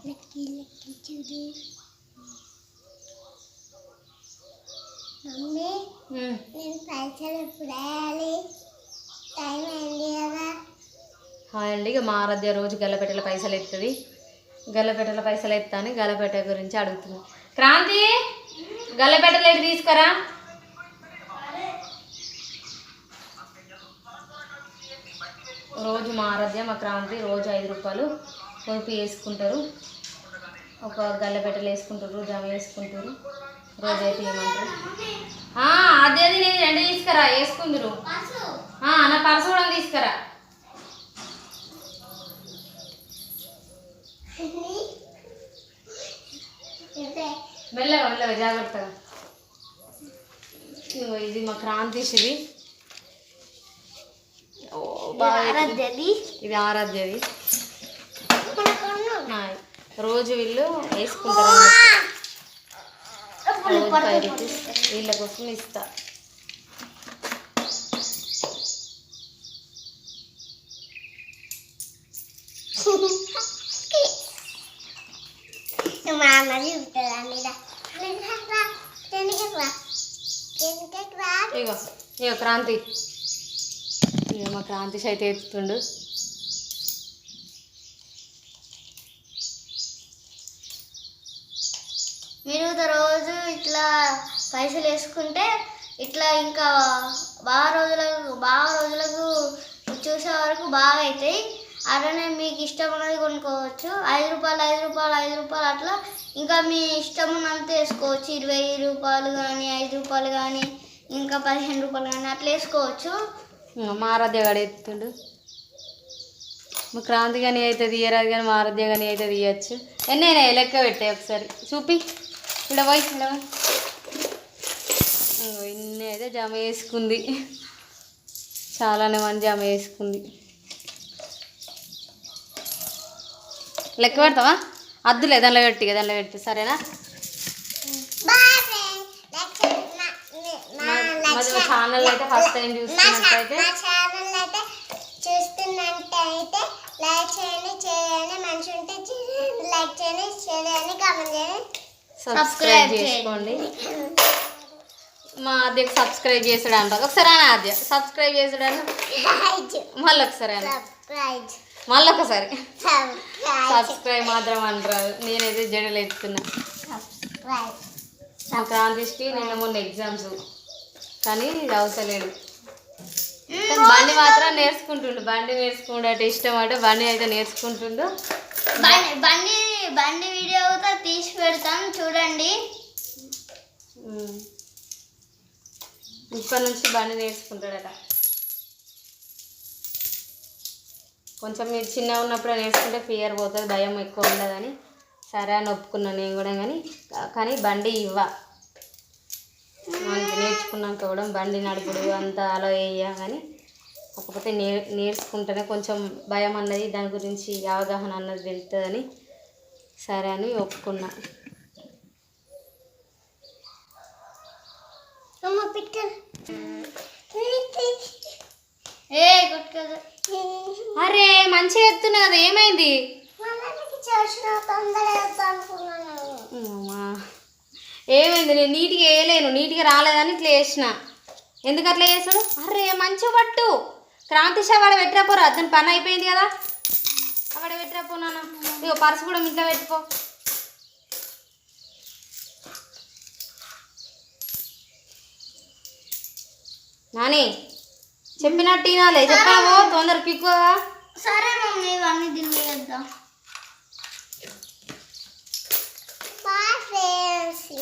Lucky lucky చూడు mummy నేను పైసలు ఎప్పుడు వేయాలి టైం అయింది కదా. హాయ్ అండి. ఇక మా ఆరాధ్య రోజు గల్లపెట్టెల పైసలు ఎత్తుంది. గల్లపెట్టెల పైసలు ఎత్తాను గల్లపెట్టె గురించి అడుగుతుంది. క్రాంతి గల్లపెట్టెలు ఎటు తీసుకురా. రోజు మా ఆరాధ్య మా క్రాంతి రోజు 5 రూపాయలు పొదుపు వేసుకుంటారు. ఒక గల్లపెట్టెలు వేసుకుంటారు, జమ వేసుకుంటారు. రోజు అయితే ఏమంటారు అదే నేను 2 తీసుకురా వేసుకుందరు. నా పర్సు కూడా తీసుకురా. మెల్లగా మెల్లగా జాగ్రత్తగా. ఇది మా క్రాంతిషిది. ఇది ఆరాధ్యది. రోజు వీళ్ళు వేసుకుంటారు. రోజు 5 రూపీస్ వీళ్ళ కోసం ఇస్తా. ఇగో ఇగో క్రాంతి, ఇక మా క్రాంతిష్ అయితే ఎత్తుతుండు. మీరు రోజు ఇట్లా పైసలు వేసుకుంటే ఇట్లా ఇంకా బాగా రోజులకు చూసే వరకు బాగా అవుతాయి. అలానే మీకు ఇష్టం ఉన్నది కొనుక్కోవచ్చు. 5 రూపాయలు అట్లా ఇంకా మీ ఇష్టం ఉన్నంత వేసుకోవచ్చు. 20 రూపాయలు కానీ 5 రూపాయలు కానీ ఇంకా 15 రూపాయలు కానీ అట్లా వేసుకోవచ్చు. మా ఆరాధ్య గడ ఎత్తుండు. మా క్రాంతి కానీ అయితే తీయరాదు కానీ మా ఆరాధ్య కానీ అయితే తీయచ్చు. ఎన్నైనా లెక్క పెట్టాయి ఒకసారి చూపి. ఇక్కడ పోయి ఇన్ని అయితే జమ వేసుకుంది. చాలానే మంది జమ వేసుకుంది. లెక్క పెడతావా? అద్దులే దానిలో పెట్టి సరేనా? ఛానల్ అయితే ఫస్ట్ టైం చూస్తున్నట్టయితే లైక్ చేయండి, మంచి ఉంటే లైక్ చేయండి, షేర్ చేయండి, కామెంట్ చేయండి, సబ్స్క్రైబ్ చేసుకోండి. మా ఆద్యకు సబ్స్క్రైబ్ చేసాడు అంటారు. ఒకసారి అని ఆద్య సబ్స్క్రైబ్ చేసాడు అన్న మళ్ళీ ఒకసారి సబ్స్క్రైబ్ మాత్రం అంటారు. నేనైతే జడలు ఎత్తున్నా. మా క్రాంతిష్కి నిన్న మొన్న ఎగ్జామ్స్ కానీ చదువుతలేడు. బండి మాత్రం నేర్చుకుంటుండు. బండి నేర్చుకుంటే ఇష్టం అంటే బండి అయితే నేర్చుకుంటుండు. బండి వీడియో తీసి పెడతాం చూడండి. ఇప్పటి నుంచి బండి నేర్చుకుంటాడట. కొంచెం మీరు చిన్నగా ఉన్నప్పుడే నేర్చుకుంటే ఫియర్ పోతుంది, భయం ఎక్కువ ఉండదని సరే అని ఒప్పుకున్నాను నేను కూడా. కానీ బండి మనకి నేర్చుకున్నాక కూడా బండి నడుపుడు అంతా అలా వేయ కానీ కాకపోతే నేర్చుకుంటేనే కొంచెం భయం అన్నది దాని గురించి అవగాహన అన్నది తెలుస్తుందని సరే అని ఒప్పుకున్నా. అరే మంచిగా ఎత్తున్నా కదా, ఏమైంది? ఏమైంది? నేను నీట్గా వేయలేను, నీట్గా రాలేదని ఇట్లా వేసిన. ఎందుకు అట్లా వేసాడు? అరే మంచిగా పట్టు క్రాంతిషా, వాడ పెట్టిరాపోరా, దాని పని అయిపోయింది కదా. వాడ పెట్టిరాపో నాన్న. ఇగో పర్సు కూడా ఇంట్లో పెట్టుకో. నాని చెప్పినట్టు తినాలి, చెప్పావో తొందర పిక్కుగా. సరే మమ్మీ ఇవన్నీ తినేద్దాం.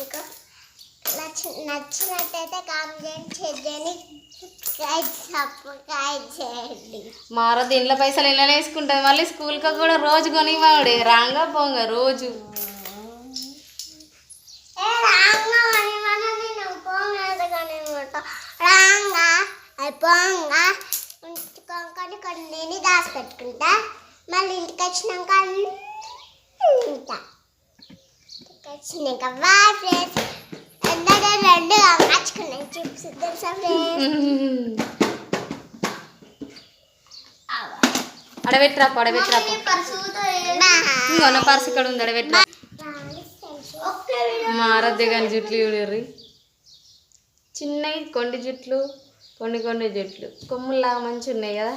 ఇంకా నచ్చినట్టయితే కామెంట్ చేయండి, సబ్స్క్రైబ్ చేయండి. మారది ఇంట్లో పైసలు ఇళ్ళనే వేసుకుంటుంది. మళ్ళీ స్కూల్కి కూడా రోజు కొనివాడు రాంగా పోంగా రోజు. కొన్ని నేను దాచిపెట్టుకుంటా. మళ్ళీ ఇంటికి వచ్చినాక బాయ్ ఫ్రెండ్స్. అందరూ 2 మార్చుకున్నాయి చిప్స్ తెలుసా ఫ్రెండ్స్. అడబెట్టిరాపు ఇంకో నా పర్సు ఇక్కడ ఉంది అడబెట్టిరా. మా ఆరాధ్య గారి జుట్లు చూడర్రి, చిన్నవి కొండి జుట్లు, కొన్ని జుట్లు కొమ్ముల్లాగా మంచి ఉన్నాయి కదా.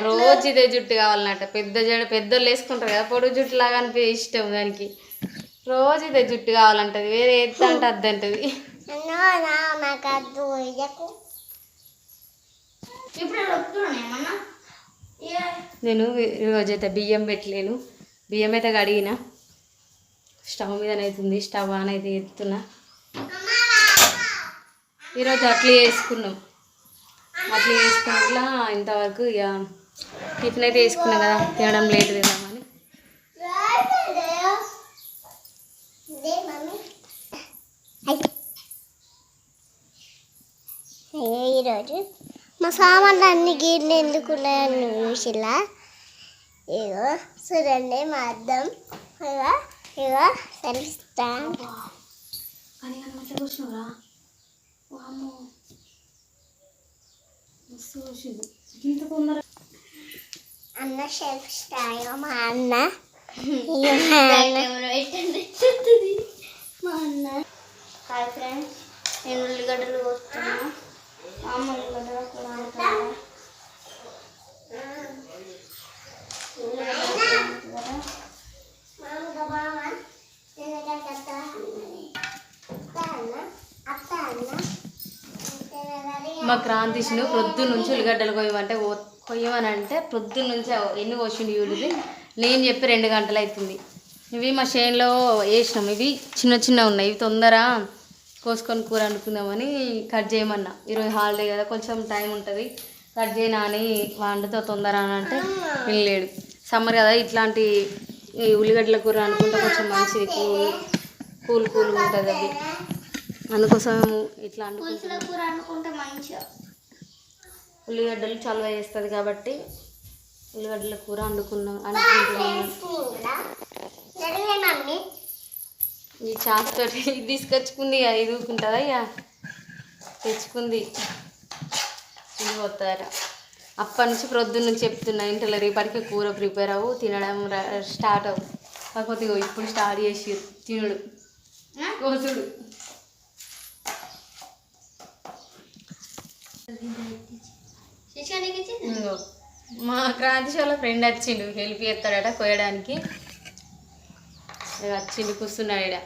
రోజు ఇదే జుట్టు కావాలన్నట. పెద్దోళ్ళు వేసుకుంటారు కదా పొడుగు జుట్టు లాగా అనిపి ఇష్టం దానికి. రోజు ఇదే జుట్టు కావాలంటది, వేరే ఎత్త అంటే అద్దంటది. నేను ఈరోజైతే బియ్యం పెట్టలేను, బియ్యం అయితే కడిగిన, స్టవ్ మీదనైతుంది, స్టవ్ ఆన్ అయితే ఎత్తున్నా. ఈరోజు అట్లా వేసుకున్నాం, అట్లా వేసుకున్నట్లా ఇంతవరకు ఇక టిఫిన్ అయితే వేసుకున్నాం కదా, తినడం లేట్ తిందామని. ఈరోజు మా సామాన్లు అన్ని గీళ్ళు ఎందుకున్నాయని చూసిలా. ఇగో చూడండి మా అద్దం, ఇగో సెల్ఫ్ స్టాండ్. అన్న సెల్ఫ్ స్టాండ్ మా అన్న మా అన్న. హాయ్ ఫ్రెండ్స్, నేను ఉల్లిగడ్డలు కోస్తున్నా. అమ్మ ఉల్లిగడ్డలు కూడా మా క్రాంతిష్ను ప్రొద్దున్న నుంచి ఉల్లిగడ్డలు కొయ్యమని అంటే ప్రొద్దున్న నుంచి ఎన్ని కోసిండు చూడుది. నేను చెప్పి 2 గంటలు అవుతుంది. ఇవి మా చేనులో వేసినాం, ఇవి చిన్న ఉన్నాయి, ఇవి తొందర కోసుకొని కూర అనుకుందామని కట్ చేయమన్నా. ఈరోజు హాలిడే కదా, కొంచెం టైం ఉంటుంది, కట్ చేయనా అని వండుతో తొందర అని అంటే వెళ్ళలేడు. సమ్మర్ కదా, ఇట్లాంటి ఈ ఉల్లిగడ్డల కూర అనుకుంటే కొంచెం మంచిది, కూల్ ఉంటుంది అది. అందుకోసం ఇట్లా అనుకుంటే మంచిగా ఉల్లిగడ్డలు చలువ చేస్తుంది కాబట్టి ఉల్లిగడ్డల కూర అనుకుంటున్నాను. ఈ చాకుతోటి తీసుకొచ్చుకుంది, ఇది ఊరుకుంటుందా, ఇక తెచ్చుకుంది ఇది పోతార. అప్పటి నుంచి ప్రొద్దున్న నుంచి చెప్తున్నా, ఇంట్లో రేపటికి కూర ప్రిపేర్ అవ్వు, తినడం స్టార్ట్ అవ్వు. కాకపోతే ఇప్పుడు స్టార్ట్ చేసి తినుడు కోసుడు. మా క్రాంతి వాళ్ళ ఫ్రెండ్ వచ్చిండు, హెల్ప్ చేస్తాడట కోయడానికి. వచ్చిండు కూర్చున్నాడు ఇక్కడ.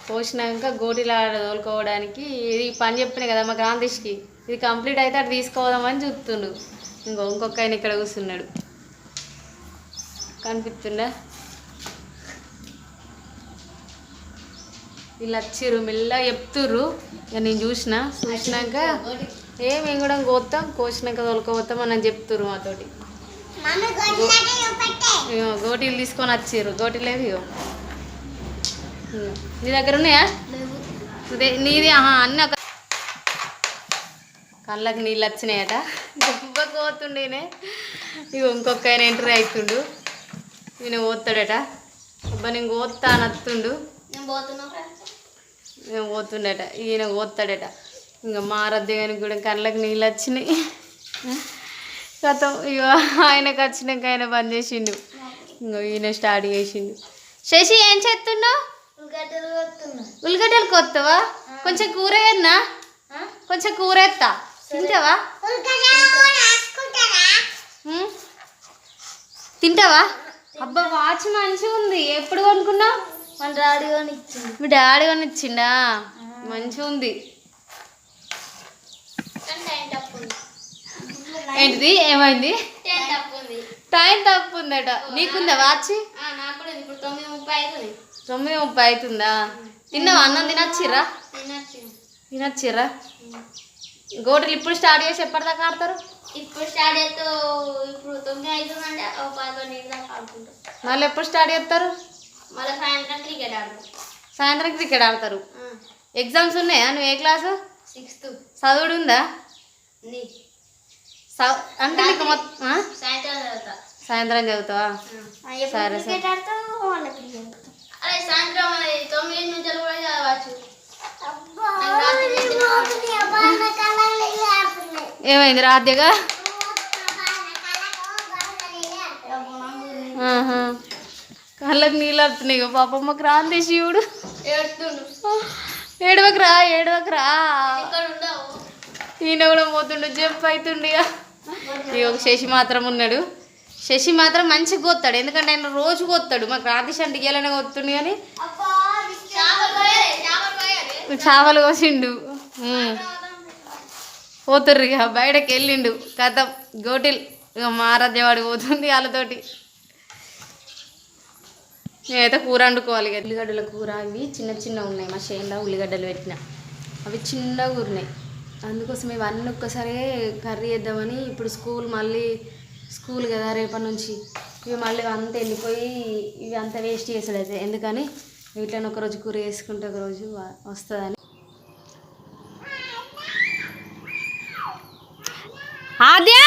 కోసినాక గోటిలా తోలుకోవడానికి ఇది పని చెప్పినాయి కదా మా క్రాంతిష్కి, ఇది కంప్లీట్ అయితే అటు తీసుకోదామని చూస్తుండు. ఇంకొక ఆయన ఇక్కడ కూర్చున్నాడు, కనిపిస్తుందా? వీళ్ళు వచ్చిర్రు, మెల్లగా చెప్తుర్రు. ఇక నేను చూసినాక మేము కూడా కోసినాక తోలుకోపోతాం అని చెప్తుర్రు మాతోటి. గోటీలు తీసుకొని వచ్చిర్రు, గోటీ లేదు. ఇగో నీ దగ్గర ఉన్నాయా? నీది అన్నీ ఒక కళ్ళకి నీళ్ళు వచ్చినాయట, పోతుండేనే. ఇగో ఇంకొక ఆయన ఎంట్రీ అవుతుండు, ఈయన పోతాడట. అబ్బా నేను పోతా అని వస్తుండు, నేను పోతుండట, ఈయన పోతాడట. ఇంకా మా ఆరాధ్య గారికి కూడా కళ్ళకి నీళ్ళు వచ్చినాయి. గతం ఇక ఆయనకు వచ్చినాక ఆయన బంద్ చేసిండు, ఇంకో ఈయన స్టార్ట్ చేసిండు. శశి ఏం చేస్తున్నావు? ఉల్లిగడ్డలు కొత్తవా? కొంచెం కూర వేయన్నా, కొంచెం కూర ఎత్తా, తింటావా? తింటావా? అబ్బా వాచ్ మంచిగా ఉంది, ఎప్పుడు కొనుక్కున్నావు? మన డాడీ కొనిచ్చిండు. మీ డాడీ కొనిచ్చిండా? మంచిగా ఉంది. ఏంటిది? ఏమైంది? టైం తప్పు ఉందట. నీకుందా వాచ్? 9:30 అవుతుందా? తిన్నావా? అన్నం తినచ్చిర్రా? గోటలు ఇప్పుడు స్టార్ట్ చేసి ఎప్పటిదాకా ఆడతారు? ఇప్పుడు స్టార్ట్ చేస్తే ఇప్పుడు 9 అవుతుందంటే 11 దాకా ఆడుకుంటారు. మళ్ళీ ఎప్పుడు స్టార్ట్ చేస్తారు? మళ్ళీ సాయంత్రం క్రికెట్ ఆడతారు. సాయంత్రం క్రికెట్ ఆడతారు. ఎగ్జామ్స్ ఉన్నాయా? నువ్వు ఏ క్లాసు? 6th. చదువుడు ఉందా? అంటే నీకు సాయంత్రం చదువుతావా? సరే సరే. అరే సాయంత్రం 9 నుంచి కూడా చదవచ్చు. ఏమైంది రాధ్యగా? కళ్ళకి నీళ్ళు వస్తున్నాయి పాపం మా క్రాంతి శివుడు ఏడవకరా ఈయన కూడా పోతుండు జంప్ అవుతుండు ఇక ఒక శశి మాత్రం ఉన్నాడు. శశి మాత్రం మంచిగా కొత్తాడు, ఎందుకంటే ఆయన రోజు కొత్తాడు. మా క్రాంతి అంటే ఇయ్యాలనే కొత్తుండు కానీ చేపలు కోసిండు. పోతుర్రు ఇక బయటకు వెళ్ళిండు కథ గోటిల్. ఇక మా ఆరాధ్యవాడు పోతుంది వాళ్ళతోటి. నేనైతే కూర వండుకోవాలి ఇక. ఉల్లిగడ్డల కూర ఇవి చిన్న ఉన్నాయి, మా చేనులో ఉల్లిగడ్డలు పెట్టిన అవి చిన్నగా ఊరినాయి. అందుకోసం ఇవన్నీ ఒక్కసారి కర్రీ చేద్దామని. ఇప్పుడు స్కూల్ కదా రేపటి నుంచి, ఇవి మళ్ళీ అంతా వెళ్ళిపోయి ఇవి అంతా వేస్ట్ చేసాడు అయితే. ఎందుకని వీటిని ఒకరోజు కూర వేసుకుంటే ఒకరోజు వస్తుందని. ఆద్యా